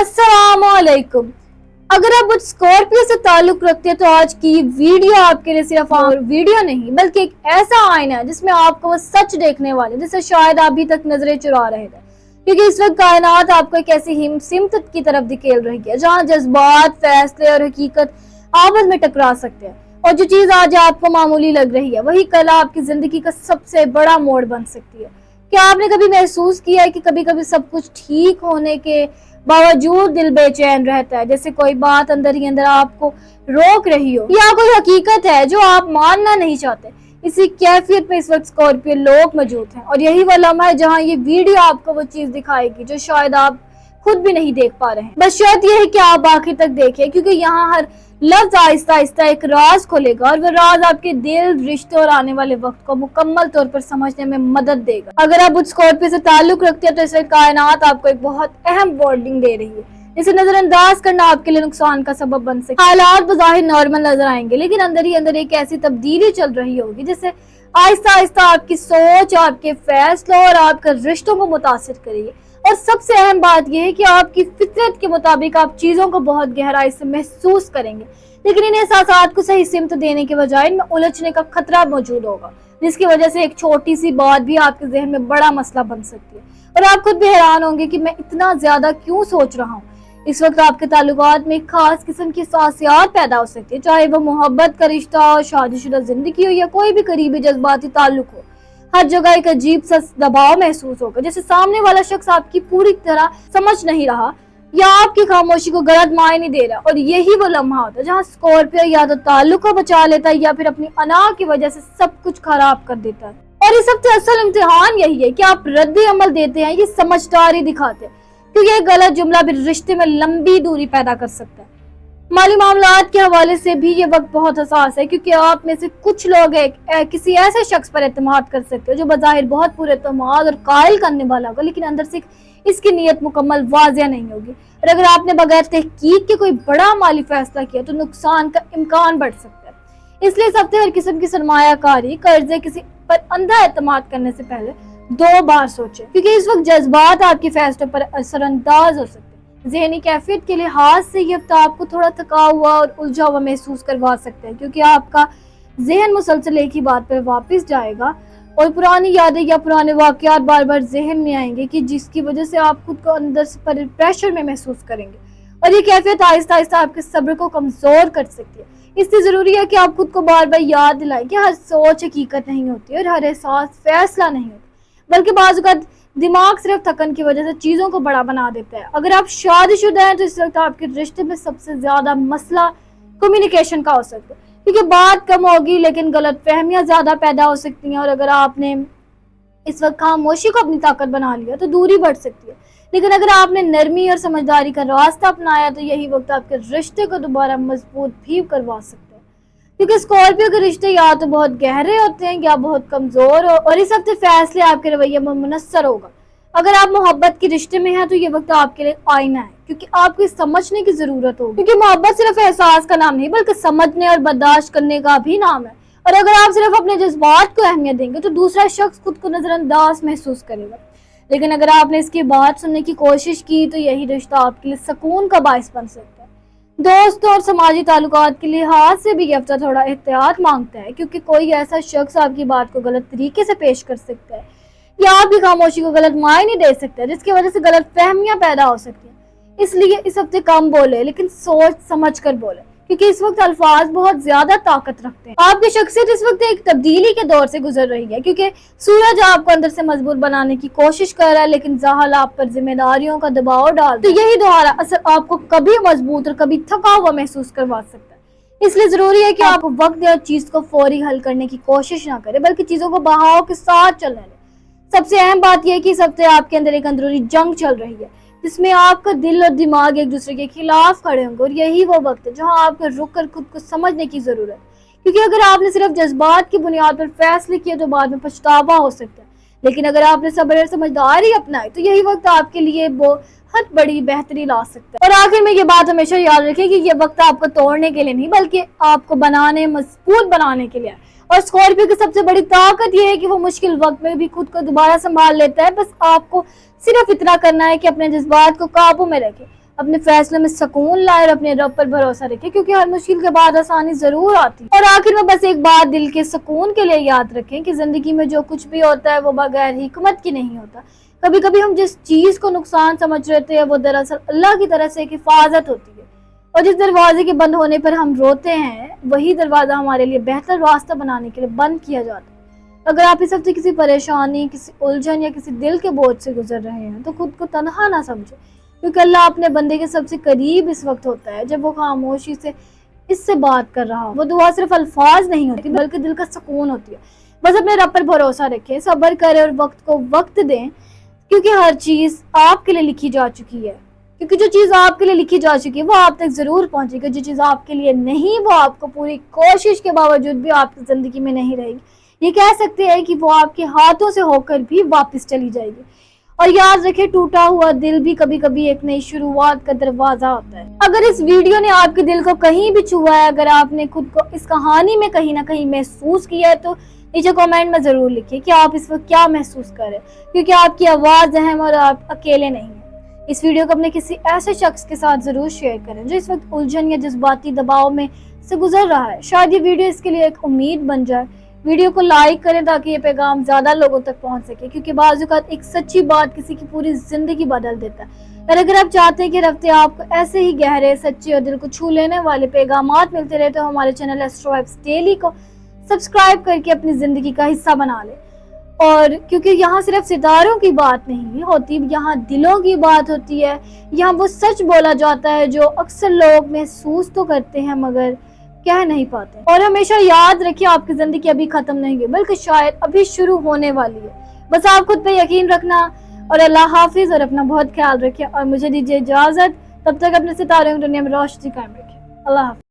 अस्सलामुअलैकुम। अगर आप स्कॉर्पियो से ताल्लुक रखते हैं तो आज की वीडियो आपके लिए सिर्फ और वीडियो नहीं बल्कि एक ऐसा आईना है जिसमें आपको वो सच देखने वाले जिसे शायद अभी तक नजरें चुरा रहे थे, क्योंकि इस वक्त कायनात आपको एक ऐसी सिमत की तरफ धकेल रही है जहाँ जज्बात, फैसले और हकीकत आपस में टकरा सकते हैं। और जो चीज आज आपको मामूली लग रही है वही कल आपकी जिंदगी का सबसे बड़ा मोड़ बन सकती है। क्या आपने कभी महसूस किया है कि कभी कभी सब कुछ ठीक होने के बावजूद दिल बेचैन रहता है, जैसे कोई बात अंदर ही अंदर आपको रोक रही हो या कोई हकीकत है जो आप मानना नहीं चाहते। इसी कैफियत में इस वक्त स्कॉर्पियो लोग मौजूद हैं और यही वो लम्हा है जहां ये वीडियो आपको वो चीज दिखाएगी जो शायद आप खुद भी नहीं देख पा रहे हैं। बस शर्त यह है कि आप आखिर तक देखें, क्योंकि यहाँ हर लफ्ज आहिस्ता आहिस्ता एक राज खोलेगा और वो राज आपके दिल, रिश्ते और आने वाले वक्त को मुकम्मल तौर पर समझने में मदद देगा। अगर आप उस स्कॉर्पियो से ताल्लुक रखते हैं तो इसमें कायनात आपको एक बहुत अहम वार्निंग दे रही है, जिसे नजरअंदाज करना आपके लिए नुकसान का सबब बन सकता है। हालात बज़ाहिर नॉर्मल नजर आएंगे लेकिन अंदर ही अंदर एक ऐसी तब्दीली चल रही होगी जिससे आहिस्ता आहिस्ता आपकी सोच, आपके फैसलों और आपके रिश्तों को मुतासिर करेगी। और सबसे अहम बात यह है कि आपकी फितरत के मुताबिक आप चीजों को बहुत गहराई से महसूस करेंगे, लेकिन इन एहसासात को सही सिमत देने के बजाय इनमें उलझने का खतरा मौजूद होगा, जिसकी वजह से एक छोटी सी बात भी आपके जहन में बड़ा मसला बन सकती है और आप खुद भी हैरान होंगे कि मैं इतना ज्यादा क्यों सोच रहा हूँ। इस वक्त आपके ताल्लुकात में एक खास किस्म की हसासियत पैदा हो सकती है, चाहे वो मोहब्बत का रिश्ता हो, शादीशुदा जिंदगी हो या कोई भी करीबी जज्बाती ताल्लुक हो। हर जगह एक अजीब सा दबाव महसूस होगा, जैसे सामने वाला शख्स आपकी पूरी तरह समझ नहीं रहा या आपकी खामोशी को गलत मायने दे रहा। और यही वो लम्हा होता है जहाँ स्कॉर्पियो या तो ताल्लुक को बचा लेता है या फिर अपनी अना की वजह से सब कुछ खराब कर देता है। और इस हफ्ते असल इम्तिहान यही है कि आप रद्द अमल देते हैं, ये समझदारी दिखाते हैं, क्योंकि एक गलत जुमला भी रिश्ते में लंबी दूरी पैदा कर सकता है। माली मामलात के हवाले से भी ये वक्त बहुत हसास है, क्योंकि आप में से कुछ लोग किसी ऐसे शख्स पर एतमाद कर सकते हो जो बज़ाहिर बहुत पूरे एतमाद और कायल करने वाला होगा, लेकिन अंदर से इसकी नीयत मुकम्मल वाज़िया नहीं होगी। और अगर आपने बगैर तहकीक के कोई बड़ा माली फैसला किया तो नुकसान का इम्कान बढ़ सकता है। इसलिए इस हफ्ते हर किस्म की सरमायाकारी, कर्जे, किसी पर अंधा एतमाद करने से पहले 2 बार सोचें, क्योंकि इस वक्त जज्बात आपके फैसलों पर असरअंदाज हो सकते हैं। ज़हनी कैफियत के लिहाज से ये हफ्ता आपको थोड़ा थका हुआ और उलझा हुआ महसूस करवा सकते हैं, क्योंकि आपका जहन मुसलसल एक ही बात पर वापस जाएगा और पुरानी यादें या पुराने वाकयात बार बार जहन में आएंगे कि जिसकी वजह से आप खुद को अंदर से प्रेशर में महसूस करेंगे। और ये कैफियत आहिस्ता आहिस्ता आपके सब्र को कमजोर कर सकती है। इसलिए जरूरी है कि आप खुद को बार बार याद दिलाएं कि हर सोच हकीकत नहीं होती और हर एहसास फैसला नहीं होता, बल्कि बाज़ औक़ात दिमाग सिर्फ थकन की वजह से चीज़ों को बड़ा बना देता है। अगर आप शादीशुदा हैं तो इस वक्त आपके रिश्ते में सबसे ज्यादा मसला कम्युनिकेशन का हो सकता है, क्योंकि बात कम होगी लेकिन गलत फहमियाँ ज्यादा पैदा हो सकती हैं। और अगर आपने इस वक्त खामोशी को अपनी ताकत बना लिया तो दूरी बढ़ सकती है, लेकिन अगर आपने नरमी और समझदारी का रास्ता अपनाया तो यही वक्त आपके रिश्ते को दोबारा मजबूत भी करवा सकता है। क्योंकि स्कॉर्पियो के रिश्ते या तो बहुत गहरे होते हैं या बहुत कमजोर हो, और इस हफ्ते फैसले आपके रवैये में मुनस्सर होगा। अगर आप मोहब्बत के रिश्ते में हैं तो ये वक्त आपके लिए आईना है, क्योंकि आपको समझने की जरूरत होगी, क्योंकि मोहब्बत सिर्फ एहसास का नाम नहीं बल्कि समझने और बर्दाश्त करने का भी नाम है। और अगर आप सिर्फ अपने जज्बात को अहमियत देंगे तो दूसरा शख्स खुद को नजरअंदाज महसूस करेगा, लेकिन अगर आपने इसकी बात सुनने की कोशिश की तो यही रिश्ता आपके लिए सुकून का बायस बन सकता है। दोस्तों और समाजी ताल्लुकात के लिहाज से भी ये हफ्ता थोड़ा एहतियात मांगता है, क्योंकि कोई ऐसा शख्स आपकी बात को गलत तरीके से पेश कर सकता है या आपकी खामोशी को गलत मायने दे सकता है, जिसकी वजह से गलत फहमियां पैदा हो सकती हैं। इसलिए इस हफ्ते कम बोले लेकिन सोच समझ कर बोले, क्योंकि इस वक्त अल्फाज बहुत ज्यादा ताकत रखते हैं। आपकी शख्सियत इस वक्त एक तब्दीली के दौर से गुजर रही है, क्योंकि सूरज आपको अंदर से मजबूत बनाने की कोशिश कर रहा है, लेकिन ज़ाहल आप पर जिम्मेदारियों का दबाव डाल, तो यही दोहरा असर आपको कभी मजबूत और कभी थका हुआ महसूस करवा सकता है। इसलिए जरूरी है कि आप वक्त दें और चीज को फौरी हल करने की कोशिश ना करें, बल्कि चीजों को बहाव के साथ चलने दें। सबसे अहम बात यह है कि इस हफ्ते आपके अंदर एक अंदरूनी जंग चल रही है, जिसमें आपका दिल और दिमाग एक दूसरे के खिलाफ खड़े होंगे, और यही वो वक्त है जहां आपको रुक कर खुद को समझने की जरूरत है, क्योंकि अगर आपने सिर्फ जज्बात की बुनियाद पर फैसले किए तो बाद में पछतावा हो सकता है, लेकिन अगर आपने सब्र और समझदारी अपनाई तो यही वक्त आपके लिए बहुत बड़ी बेहतरी ला सकता है। और आखिर में ये बात हमेशा याद रखें कि ये वक्त आपको तोड़ने के लिए नहीं बल्कि आपको बनाने, मजबूत बनाने के लिए है। और स्कॉर्पियो की सबसे बड़ी ताकत यह है कि वो मुश्किल वक्त में भी खुद को दोबारा संभाल लेता है। बस आपको सिर्फ इतना करना है कि अपने जज्बात को काबू में रखें اپنے فیصلے میں سکون لائے اور اپنے رب پر بھروسہ رکھے، کیونکہ ہر مشکل کے بعد آسانی ضرور آتی ہے۔ اور آخر میں بس ایک بات دل کے سکون کے لیے یاد رکھیں کہ زندگی میں جو کچھ بھی ہوتا ہے وہ بغیر حکمت کی نہیں ہوتا۔ کبھی کبھی ہم جس چیز کو نقصان سمجھ رہتے ہیں وہ دراصل اللہ کی طرف سے ایک حفاظت ہوتی ہے، اور جس دروازے کے بند ہونے پر ہم روتے ہیں وہی دروازہ ہمارے لیے بہتر راستہ بنانے کے لیے بند کیا جاتا ہے۔ اگر آپ اس ہفتے کسی پریشانی، کسی الجھن یا کسی دل کے بوجھ سے گزر رہے ہیں تو خود کو تنہا نہ سمجھیں، کیونکہ اللہ اپنے بندے کے سب سے قریب اس وقت ہوتا ہے جب وہ خاموشی سے اس سے بات کر رہا ہو۔ وہ دعا صرف الفاظ نہیں ہوتی بلکہ دل کا سکون ہوتی ہے۔ بس اپنے رب پر بھروسہ رکھیں، صبر کریں اور وقت کو وقت دیں، کیونکہ ہر چیز آپ کے لیے لکھی جا چکی ہے۔ کیونکہ جو چیز آپ کے لیے لکھی جا چکی ہے وہ آپ تک ضرور پہنچے گی، جو چیز آپ کے لیے نہیں وہ آپ کو پوری کوشش کے باوجود بھی آپ کی زندگی میں نہیں رہے گی۔ یہ کہہ سکتے ہیں کہ وہ آپ کے ہاتھوں سے ہو کر بھی واپس چلی جائے گی۔ اور یاد رکھیں، ٹوٹا ہوا دل بھی کبھی کبھی ایک نئی شروعات کا دروازہ ہوتا ہے۔ اگر اس ویڈیو نے آپ کے دل کو کہیں بھی چھوا ہے، اگر آپ نے خود کو اس کہانی میں کہیں نہ کہیں محسوس کیا ہے تو نیچے کامنٹ میں ضرور لکھیں کہ آپ اس وقت کیا محسوس کر رہے ہیں، کیونکہ آپ کی آواز اہم اور آپ اکیلے نہیں ہیں۔ اس ویڈیو کو اپنے کسی ایسے شخص کے ساتھ ضرور شیئر کریں جو اس وقت الجھن یا جذباتی دباؤ میں سے گزر رہا ہے۔ شاید یہ ویڈیو اس کے لیے ایک امید بن جائے۔ ویڈیو کو لائک کریں تاکہ یہ پیغام زیادہ لوگوں تک پہنچ سکے، کیونکہ بعض اوقات ایک سچی بات کسی کی پوری زندگی بدل دیتا ہے۔ اور اگر آپ چاہتے ہیں کہ ہر ہفتے آپ کو ایسے ہی گہرے، سچے اور دل کو چھو لینے والے پیغامات ملتے رہے تو ہمارے چینل ایسٹرو وائبس ڈیلی کو سبسکرائب کر کے اپنی زندگی کا حصہ بنا لیں۔ اور کیونکہ یہاں صرف ستاروں کی بات نہیں ہوتی، یہاں دلوں کی بات ہوتی ہے، یہاں وہ سچ بولا جاتا ہے جو اکثر لوگ محسوس تو کرتے ہیں مگر کہہ نہیں پاتے۔ اور ہمیشہ یاد رکھیں، آپ کی زندگی ابھی ختم نہیں ہوئی بلکہ شاید ابھی شروع ہونے والی ہے۔ بس آپ خود پہ یقین رکھنا، اور اللہ حافظ، اور اپنا بہت خیال رکھیں، اور مجھے دیجیے اجازت، تب تک اپنے ستاروں کی دنیا میں روشنی قائم رکھیں۔ اللہ حافظ۔